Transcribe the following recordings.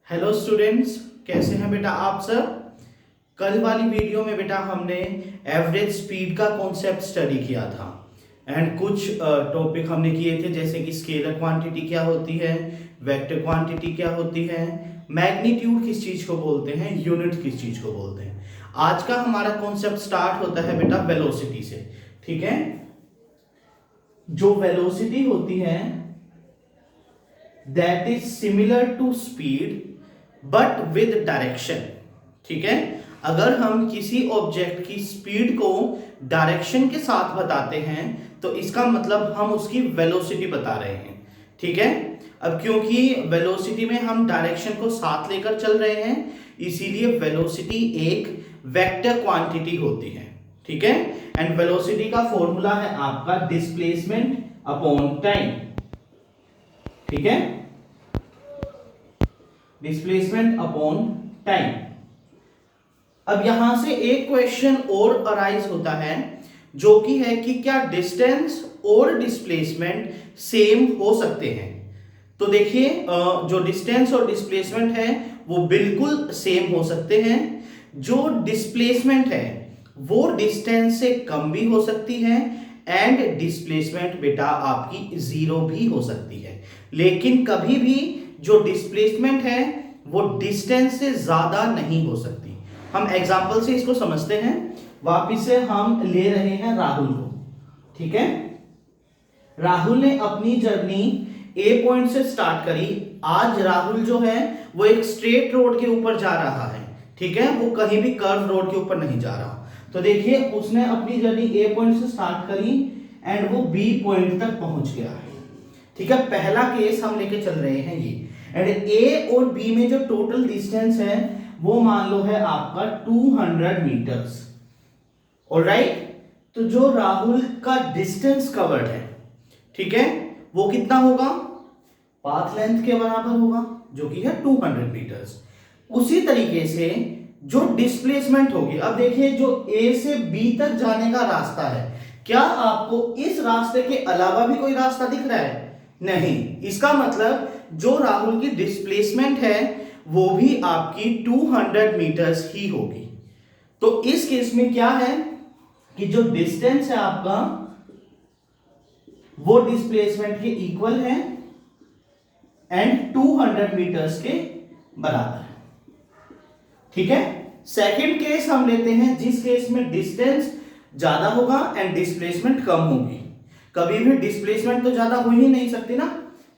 Hello students, कैसे हैं बेटा आप सब। कल वाली वीडियो में बेटा हमने एवरेज स्पीड का कॉन्सेप्ट स्टडी किया था एंड कुछ टॉपिक हमने किए थे, जैसे कि स्केलर क्वांटिटी क्या होती है, वेक्टर क्वांटिटी क्या होती है, मैग्नीट्यूड किस चीज को बोलते हैं, यूनिट किस चीज को बोलते हैं। आज का हमारा कॉन्सेप्ट स्टार्ट होता है बेटा वेलोसिटी से। ठीक है, जो वेलोसिटी होती है that is similar to speed but with direction. ठीक है, अगर हम किसी ऑब्जेक्ट की स्पीड को डायरेक्शन के साथ बताते हैं तो इसका मतलब हम उसकी वेलोसिटी बता रहे हैं। ठीक है, अब क्योंकि वेलोसिटी में हम डायरेक्शन को साथ लेकर चल रहे हैं, इसीलिए वेलोसिटी एक वेक्टर क्वांटिटी होती है। ठीक है, एंड वेलोसिटी का फॉर्मूला है आपका डिस्प्लेसमेंट अपॉन टाइम। ठीक है, डिस्प्लेसमेंट अपॉन टाइम। अब यहां से एक क्वेश्चन और अराइज होता है, जो कि है कि क्या डिस्टेंस और डिस्प्लेसमेंट सेम हो सकते हैं। तो देखिए, जो डिस्टेंस और डिस्प्लेसमेंट है वो बिल्कुल सेम हो सकते हैं। जो डिस्प्लेसमेंट है वो डिस्टेंस से कम भी हो सकती है एंड डिस्प्लेसमेंट बेटा आपकी जीरो भी हो सकती है, लेकिन कभी भी जो डिस्प्लेसमेंट है वो डिस्टेंस से ज्यादा नहीं हो सकती। हम एग्जांपल से इसको समझते हैं। वापिस से हम ले रहे हैं राहुल को। ठीक है, राहुल ने अपनी जर्नी ए पॉइंट से स्टार्ट करी। आज राहुल जो है वो एक स्ट्रेट रोड के ऊपर जा रहा है। ठीक है, वो कहीं भी कर्व रोड के ऊपर नहीं जा रहा। तो देखिए, उसने अपनी जर्नी ए पॉइंट से स्टार्ट करी एंड वो बी पॉइंट तक पहुंच गया है। ठीक है, पहला केस हम लेके चल रहे हैं ये, एंड ए और बी में जो टोटल डिस्टेंस है वो मान लो है आपका 200 मीटर्स। ऑलराइट, तो जो राहुल का डिस्टेंस कवर्ड है, ठीक है, वो कितना होगा, पाथ लेंथ के बराबर होगा, जो कि है 200 मीटर्स। उसी तरीके से जो डिस्प्लेसमेंट होगी, अब देखिए जो ए से बी तक जाने का रास्ता है, क्या आपको इस रास्ते के अलावा भी कोई रास्ता दिख रहा है? नहीं। इसका मतलब जो राहुल की डिस्प्लेसमेंट है वो भी आपकी 200 मीटर्स ही होगी। तो इस केस में क्या है कि जो डिस्टेंस है आपका वो डिस्प्लेसमेंट के इक्वल है एंड 200 मीटर्स के बराबर है। ठीक है, सेकंड केस हम लेते हैं, जिस केस में डिस्टेंस ज्यादा होगा एंड डिस्प्लेसमेंट कम होगी। कभी भी डिस्प्लेसमेंट तो ज्यादा हो ही नहीं सकती ना।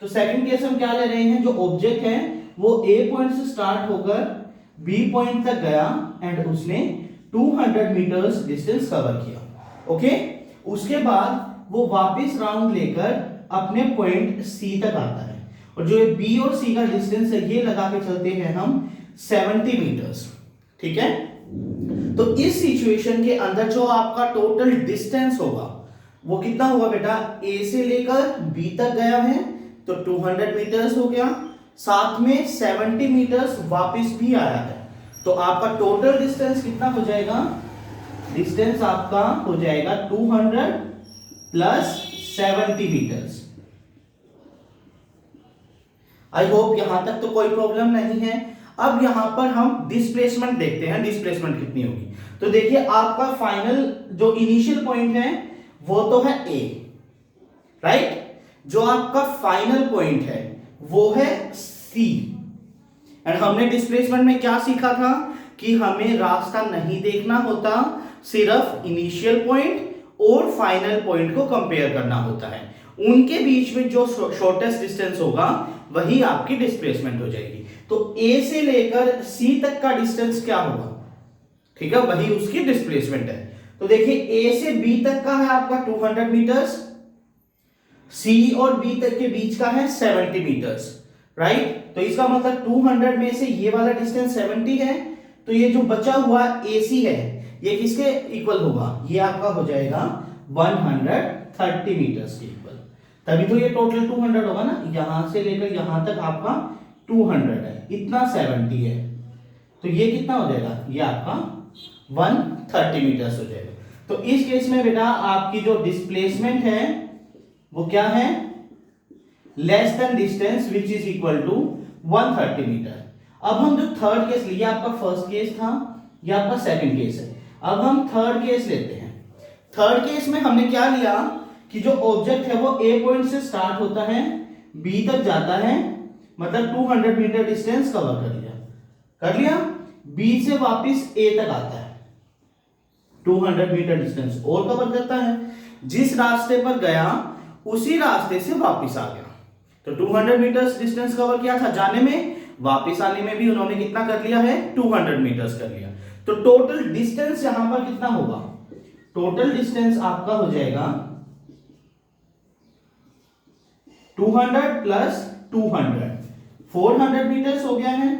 तो सेकंड केस हम क्या ले रहे हैं, जो ऑब्जेक्ट है वो ए पॉइंट से स्टार्ट होकर बी पॉइंट तक गया एंड उसने 200 मीटर्स डिस्टेंस कवर किया। ओके, उसके बाद वो वापस राउंड लेकर अपने पॉइंट सी तक आता है, और जो बी और सी का डिस्टेंस है ये लगा के चलते हैं हम 70 मीटर्स। ठीक है, तो इस सिचुएशन के अंदर जो आपका टोटल डिस्टेंस होगा वो कितना होगा बेटा, ए से लेकर बी तक गया है तो 200 मीटर्स हो गया, साथ में 70 मीटर्स वापस भी आया है, तो आपका टोटल डिस्टेंस कितना हो जाएगा, डिस्टेंस आपका हो जाएगा 200 प्लस 70 मीटर्स। आई होप यहां तक तो कोई प्रॉब्लम नहीं है। अब यहां पर हम डिस्प्लेसमेंट देखते हैं, डिस्प्लेसमेंट कितनी होगी। तो देखिए, आपका फाइनल जो इनिशियल पॉइंट है वो तो है ए, राइट। जो आपका फाइनल पॉइंट है वो है सी, एंड हमने डिस्प्लेसमेंट में क्या सीखा था कि हमें रास्ता नहीं देखना होता, सिर्फ इनिशियल पॉइंट और फाइनल पॉइंट को कंपेयर करना होता है। उनके बीच में जो शॉर्टेस्ट डिस्टेंस होगा वही आपकी डिस्प्लेसमेंट हो जाएगी। तो ए से लेकर सी तक का डिस्टेंस क्या होगा, ठीक है, वही उसकी डिस्प्लेसमेंट है। तो देखिए, ए से बी तक का है आपका 200 मीटर्स, सी और बी तक के बीच का है 70 मीटर्स, राइट। तो इसका मतलब 200 में से ये वाला डिस्टेंस 70 है, तो ये जो बचा हुआ AC है ये किसके इक्वल होगा, ये आपका हो जाएगा 130 मीटर्स के इक्वल। तभी तो ये टोटल 200 होगा ना, यहां से लेकर यहां तक आपका 200 है, इतना 70 है, तो ये कितना हो जाएगा, ये आपका 130 मीटर्स हो जाएगा। तो इस केस में बेटा आपकी जो डिस्प्लेसमेंट है वो क्या है, less than distance which is equal to 130 metre. अब हम जो थर्ड केस लिए, आपका फर्स्ट केस था, यह आपका सेकंड केस है। अब हम थर्ड केस लेते हैं। थर्ड केस में हमने क्या लिया कि जो ऑब्जेक्ट है वो ए पॉइंट से स्टार्ट होता है, बी तक जाता है, मतलब 200 मीटर डिस्टेंस कवर कर लिया, बी से वापस ए तक आता है, 200 मीटर डिस्टेंस और कवर करता है, जिस रास्ते पर गया उसी रास्ते से वापस आ गया। तो 200 मीटर डिस्टेंस कवर किया था जाने में, वापस आने में भी उन्होंने कितना कर लिया है, 200 मीटर्स कर लिया। तो टोटल डिस्टेंस यहां पर कितना होगा, टोटल डिस्टेंस आपका हो जाएगा 200 प्लस 200, 400 मीटर्स हो गया है।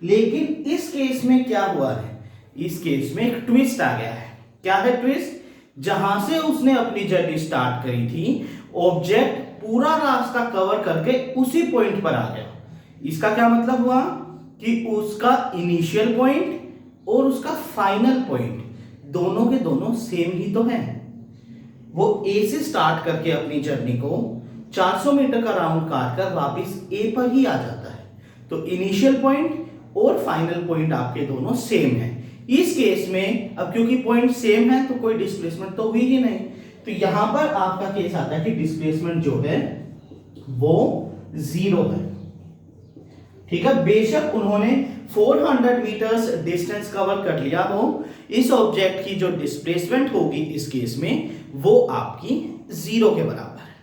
लेकिन इस केस में क्या हुआ है, इस केस में एक ट्विस्ट आ गया है। क्या है ट्विस्ट, जहां से उसने अपनी जर्नी स्टार्ट करी थी, ऑब्जेक्ट पूरा रास्ता कवर करके उसी पॉइंट पर आ गया। इसका क्या मतलब हुआ कि उसका इनिशियल पॉइंट और उसका फाइनल पॉइंट दोनों के दोनों सेम ही तो है। वो ए से स्टार्ट करके अपनी जर्नी को 400 मीटर का राउंड काटकर वापस ए पर ही आ जाता है। तो इनिशियल पॉइंट और फाइनल पॉइंट आपके दोनों सेम है। इस केस में अब क्योंकि पॉइंट सेम है तो कोई डिस्प्लेसमेंट तो हुई ही नहीं, तो यहां पर आपका केस आता है कि डिस्प्लेसमेंट जो है वो 0 है। ठीक है, बेशक उन्होंने 400 मीटर्स डिस्टेंस कवर कर लिया हो, इस ऑब्जेक्ट की जो डिस्प्लेसमेंट होगी इस केस में वो आपकी 0 के बराबर है।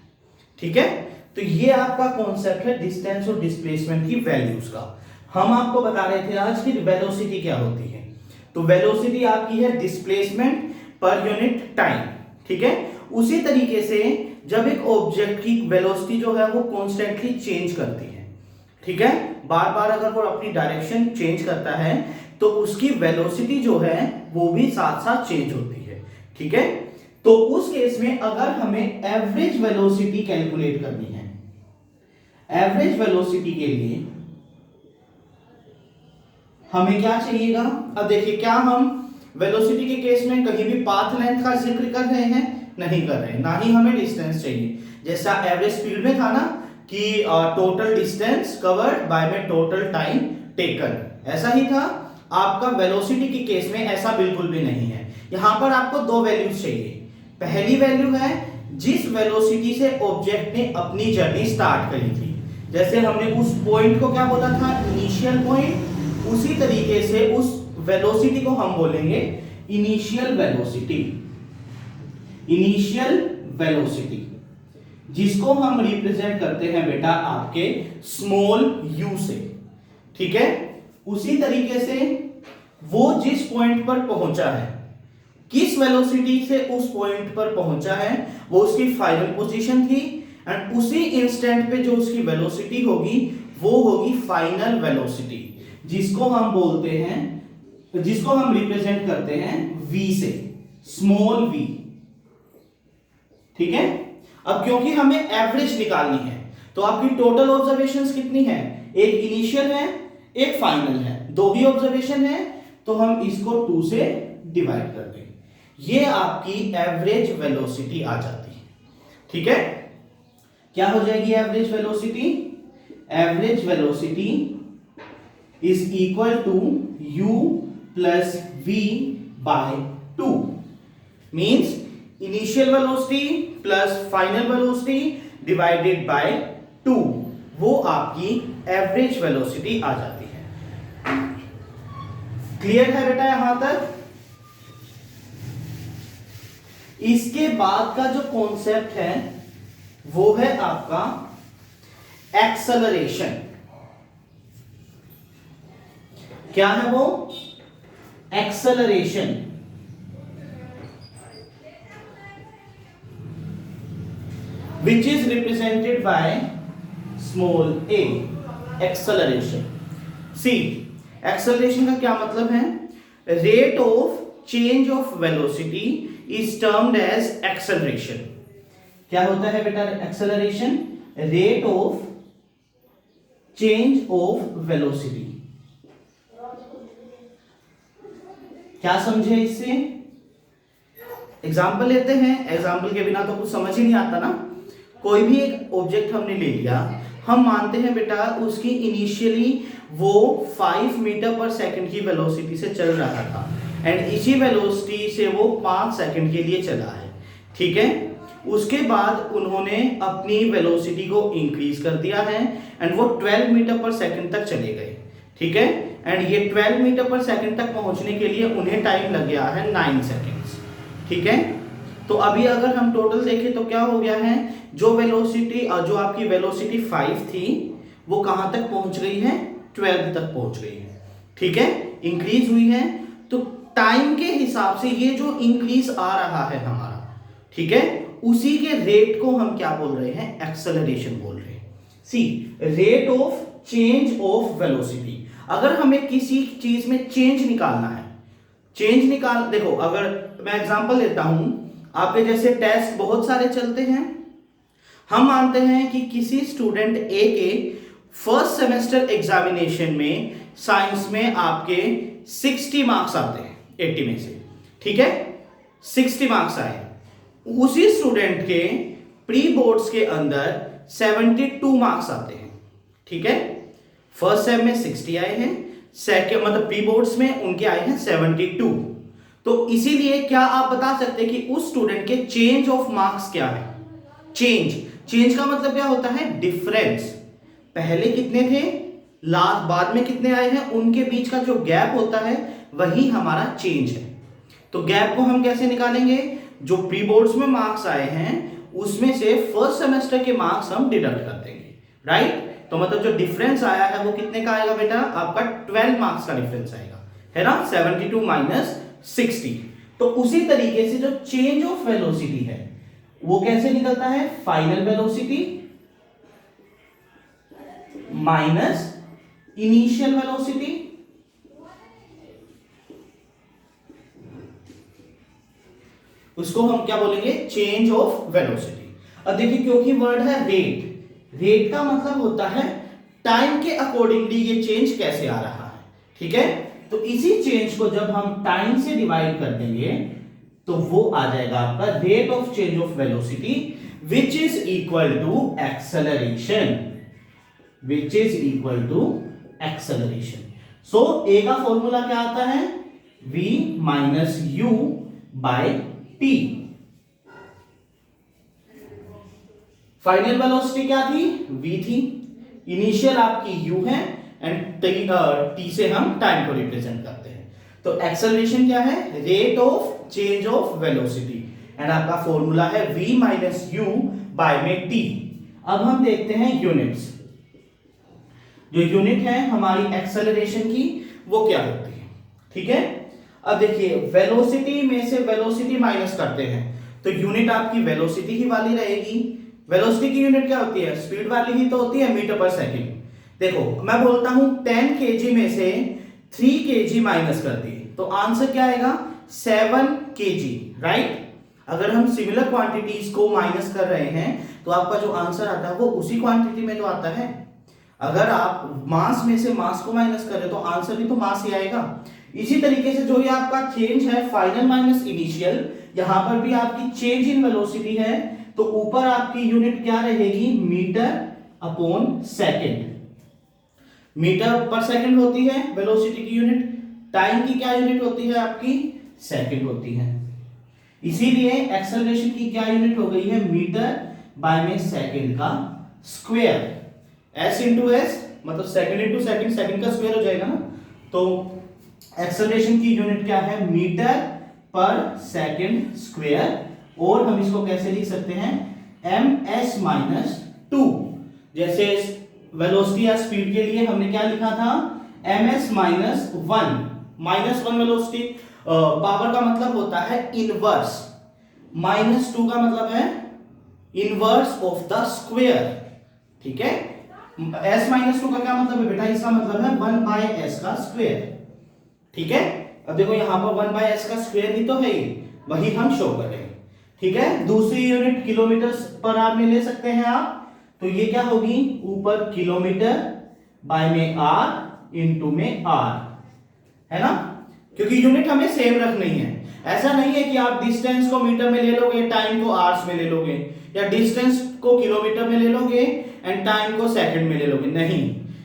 ठीक है, तो ये आपका कॉन्सेप्ट है डिस्टेंस और डिस्प्लेसमेंट की वैल्यूज का। हम आपको बता रहे थे आज की वेलोसिटी क्या होती है। तो वेलोसिटी आपकी है डिस्प्लेसमेंट पर यूनिट टाइम। ठीक है, उसी तरीके से जब एक ऑब्जेक्ट की वेलोसिटी जो है वो कॉन्स्टेंटली चेंज करती है, ठीक है, बार बार अगर वो अपनी डायरेक्शन चेंज करता है तो उसकी वेलोसिटी जो है वो भी साथ साथ चेंज होती है। ठीक है, तो उस केस में अगर हमें एवरेज वेलोसिटी कैलकुलेट करनी है, एवरेज वेलोसिटी के लिए हमें क्या चाहिएगा। अब देखिए, क्या हम वेलोसिटी के केस में कहीं भी पाथ लेंथ का जिक्र कर रहे हैं, नहीं कर रहे हैं, ना ही हमें डिस्टेंस चाहिए। जैसा एवरेज स्पीड में था ना कि टोटल डिस्टेंस कवर्ड बाय में टोटल टाइम टेकन, ऐसा ही था। आपका वेलोसिटी के केस में ऐसा बिल्कुल भी नहीं है। यहां पर आपको दो वैल्यूज चाहिए। पहली वैल्यू है जिस वेलोसिटी से ऑब्जेक्ट ने अपनी जर्नी स्टार्ट करी थी, जैसे हमने उस पॉइंट को क्या बोला था, इनिशियल पॉइंट, उसी तरीके से उस वेलोसिटी को हम बोलेंगे इनिशियल वेलोसिटी। इनिशियल वेलोसिटी जिसको हम रिप्रेजेंट करते हैं बेटा आपके स्मॉल u से। ठीक है, उसी तरीके से वो जिस पॉइंट पर पहुंचा है, किस वेलोसिटी से उस पॉइंट पर पहुंचा है, वो उसकी फाइनल पोजीशन थी, एंड उसी इंस्टेंट पे जो उसकी वेलोसिटी होगी वो होगी फाइनल वेलोसिटी, जिसको हम बोलते हैं, जिसको हम रिप्रेजेंट करते हैं v से, स्मॉल v। ठीक है, अब क्योंकि हमें एवरेज निकालनी है तो आपकी टोटल ऑब्जर्वेशंस कितनी है, एक इनिशियल है एक फाइनल है, दो ही ऑब्जर्वेशन है, तो हम इसको 2 से डिवाइड कर दें, ये आपकी एवरेज वेलोसिटी आ जाती है। ठीक है, क्या हो जाएगी average velocity, average velocity is equal to u plus v by 2, means initial velocity plus final velocity divided by 2, वो आपकी एवरेज वेलोसिटी आ जाती है। क्लियर है बेटा यहां तक। इसके बाद का जो कॉन्सेप्ट है वो है आपका एक्सेलरेशन। क्या है वो, acceleration. which is represented by small a, acceleration। see, acceleration का क्या मतलब है, rate of change of velocity is termed as acceleration। क्या होता है बेटा acceleration, rate of change of velocity। क्या समझे इससे, एग्जाम्पल लेते हैं, एग्जाम्पल के बिना तो कुछ समझ ही नहीं आता ना। कोई भी एक ऑब्जेक्ट हमने ले लिया, हम मानते हैं बेटा उसकी इनिशियली वो 5 मीटर पर सेकंड की वेलोसिटी से चल रहा था एंड इसी वेलोसिटी से वो 5 सेकंड के लिए चला है, ठीक है। उसके बाद उन्होंने अपनी वेलोसिटी को इंक्रीज कर दिया है एंड वो 12 मीटर पर सेकंड तक चले गए, ठीक है। एंड ये 12 मीटर पर सेकंड तक पहुंचने के लिए उन्हें टाइम लग गया है 9 सेकंड्स, ठीक है। तो अभी अगर हम टोटल देखें तो क्या हो गया है, जो आपकी वेलोसिटी 5 थी वो कहां तक पहुंच गई है, 12 तक पहुंच गई है, ठीक है, इंक्रीज हुई है। तो टाइम के हिसाब से ये जो इंक्रीज आ रहा है हमारा, ठीक है, उसी के रेट को हम क्या बोल रहे हैं, एक्सेलरेशन बोल रहे हैं। See rate of change of velocity. अगर हमें किसी चीज में चेंज निकालना है, देखो अगर मैं एग्जांपल लेता हूं, आपके जैसे टेस्ट बहुत सारे चलते हैं, हम मानते हैं कि किसी स्टूडेंट ए के फर्स्ट सेमेस्टर एग्जामिनेशन में साइंस में आपके 60 मार्क्स आते हैं 80 में से, ठीक है, 60 मार्क्स आए। उसी स्टूडेंट के प्री बोर्ड्स के अंदर 72 मार्क्स आते हैं, ठीक है। फर्स्ट सेम में 60 आए हैं, सेकंड मतलब प्री बोर्ड्स में उनके आए हैं 72। तो इसीलिए क्या आप बता सकते हैं कि उस स्टूडेंट के चेंज ऑफ मार्क्स क्या है, चेंज का मतलब क्या होता है, डिफरेंस। पहले कितने थे, लास्ट बाद में कितने आए हैं, उनके बीच का जो गैप होता है वही हमारा चेंज है। तो गैप को हम कैसे निकालेंगे, जो प्री बोर्ड्स में मार्क्स आए हैं उसमें से फर्स्ट सेमेस्टर के मार्क्स हम डिडक्ट कर देंगे, राइट। तो मतलब जो डिफरेंस आया है वो कितने का आएगा बेटा, आपका 12 मार्क्स का डिफरेंस आएगा, है ना, 72 माइनस 60। तो उसी तरीके से जो चेंज ऑफ वेलोसिटी है वो कैसे निकलता है, final velocity minus initial velocity उसको हम क्या बोलेंगे, चेंज ऑफ वेलोसिटी। अब देखिए क्योंकि वर्ड है रेट का मतलब होता है टाइम के अकॉर्डिंगली ये चेंज कैसे आ रहा है, ठीक है। तो इसी चेंज को जब हम टाइम से डिवाइड कर देंगे तो वो आ जाएगा आपका rate of change of velocity which is equal to acceleration, so A का फॉर्मूला क्या आता है, v minus u by t. Final velocity क्या थी, v थी, इनिशियल आपकी u है एंड t से हम टाइम को रिप्रेजेंट करते हैं। तो एक्सेलरेशन क्या है, rate of change of velocity and आपका फॉर्मूला है v माइनस यू बाय में t। अब हम देखते हैं यूनिट्स, जो यूनिट है हमारी एक्सेलरेशन की वो क्या होती है, ठीक है। अब देखिए वेलोसिटी में से वेलोसिटी माइनस करते हैं तो यूनिट आपकी वेलोसिटी ही वाली रहेगी। वेलोसिटी की यूनिट क्या होती है, स्पीड वाली ही तो होती है, मीटर पर सेकंड। देखो मैं बोलता हूं 10 kg में से 3 kg माइनस कर दिए तो आंसर क्या आएगा, 7 kg, राइट। अगर हम सिमिलर क्वांटिटीज को माइनस कर रहे हैं तो आपका जो आंसर आता है वो उसी क्वांटिटी में तो आता है। अगर आप मास में से मास को माइनस कर रहे हो तो आंसर भी तो मास ही आएगा। इसी तरीके से जो ये आपका चेंज है फाइनल माइनस इनिशियल, यहां पर भी आपकी चेंज इन वेलोसिटी है तो ऊपर आपकी यूनिट क्या रहेगी, मीटर अपॉन सेकंड। मीटर पर सेकंड होती है वेलोसिटी की यूनिट, टाइम की क्या यूनिट होती है आपकी, सेकंड होती है। इसीलिए एक्सेलरेशन की क्या यूनिट हो गई है, मीटर बाय में सेकंड का स्क्वायर। s इंटू एस मतलब सेकंड इंटू सेकंड, सेकंड का स्क्वायर हो जाएगा ना। तो एक्सेलरेशन की यूनिट क्या है, मीटर पर सेकंड स्क्वायर, और हम इसको कैसे लिख सकते हैं, ms माइनस 2। जैसे वेलोसिटी या स्पीड के लिए हमने क्या लिखा था, ms माइनस 1 वेलोसिटी पावर का मतलब होता है इनवर्स, माइनस 2 का मतलब है इनवर्स ऑफ द स्क्वायर, ठीक है। s माइनस 2 का क्या मतलब है बेटा, इसका मतलब है 1 बाय s का स्क्वायर, ठीक है। अब देखो यहां पर 1 बाय s का स्क्वायर ही तो है, वही हम शो कर रहे हैं, ठीक है। दूसरी यूनिट किलोमीटर पर आवर में ले सकते हैं आप, तो ये क्या होगी, ऊपर किलोमीटर बाय में r इंटू में r, है ना, क्योंकि यूनिट हमें सेम रखनी है। ऐसा नहीं है कि आप डिस्टेंस को मीटर में ले लोगे, टाइम को आवर्स में ले लोगे, या डिस्टेंस को किलोमीटर में ले लोगे एंड टाइम को सेकंड में ले लोगे, नहीं।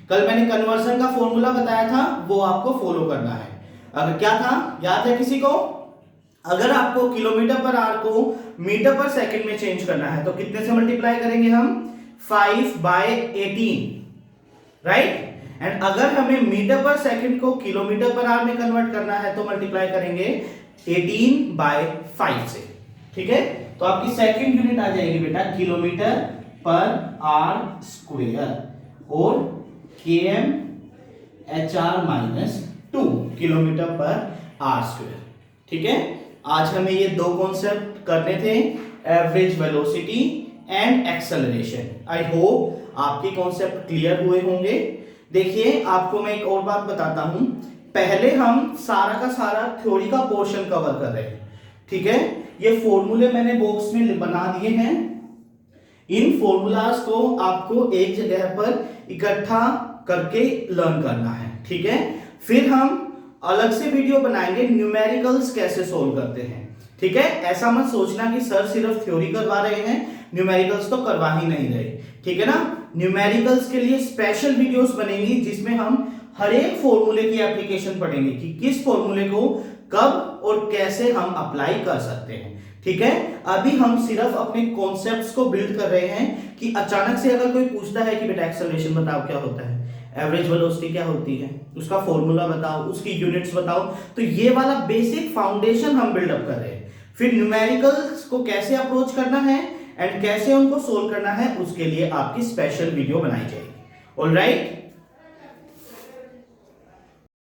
कल मैंने कन्वर्जन का फॉर्मूला बताया था, वो आपको फॉलो करना है। अगर क्या था, याद है किसी को? अगर आपको किलोमीटर पर आवर को मीटर पर सेकंड में चेंज करना है तो कितने से मल्टीप्लाई करेंगे हम? 5/18, राइट। एंड अगर हमें मीटर पर सेकंड को किलोमीटर पर आवर में कन्वर्ट करना है तो मल्टीप्लाई करेंगे 18/5 से, ठीक है। तो आपकी सेकंड यूनिट आ जाएगी बेटा किलोमीटर पर आर स्क्वायर और km HR-2 किलोमीटर पर आर स्क्वायर, ठीक है। आज हमें ये दो कॉन्सेप्ट करने थे, average velocity and acceleration. I hope आपके कॉन्सेप्ट क्लियर हुए होंगे। देखिए आपको मैं एक और बात बताता हूं, पहले हम सारा का सारा थ्योरी का पोर्शन कवर कर रहे हैं, ठीक है। ये फॉर्मूले मैंने बॉक्स में बना दिए हैं, इन फॉर्मूलाज को आपको एक जगह पर इकट्ठा करके लर्न करना है, ठीक है। फिर हम अलग से वीडियो बनाएंगे न्यूमेरिकल्स कैसे सोल्व करते हैं, ठीक है। ऐसा मत सोचना कि सर सिर्फ थ्योरी करवा रहे हैं, न्यूमेरिकल्स तो करवा ही नहीं रहे, ठीक है ना। न्यूमेरिकल्स के लिए स्पेशल वीडियोस बनेंगी जिसमें हम हर एक फॉर्मूले की एप्लीकेशन पढ़ेंगे कि किस फॉर्मूले को कब और कैसे हम अप्लाई कर सकते हैं, ठीक है। अभी हम सिर्फ अपने कॉन्सेप्ट्स को बिल्ड कर रहे हैं कि अचानक से अगर कोई पूछता है कि बेटा एक्सेलरेशन बताओ क्या होता है, एवरेज वेलोसिटी क्या होती है, उसका फॉर्मूला बताओ, उसकी यूनिट्स बताओ, तो ये वाला बेसिक फाउंडेशन हम बिल्डअप कर रहे हैं। फिर न्यूमेरिकल्स को कैसे अप्रोच करना है एंड कैसे उनको सोल्व करना है, उसके लिए आपकी स्पेशल वीडियो बनाई जाएगी। ऑलराइट।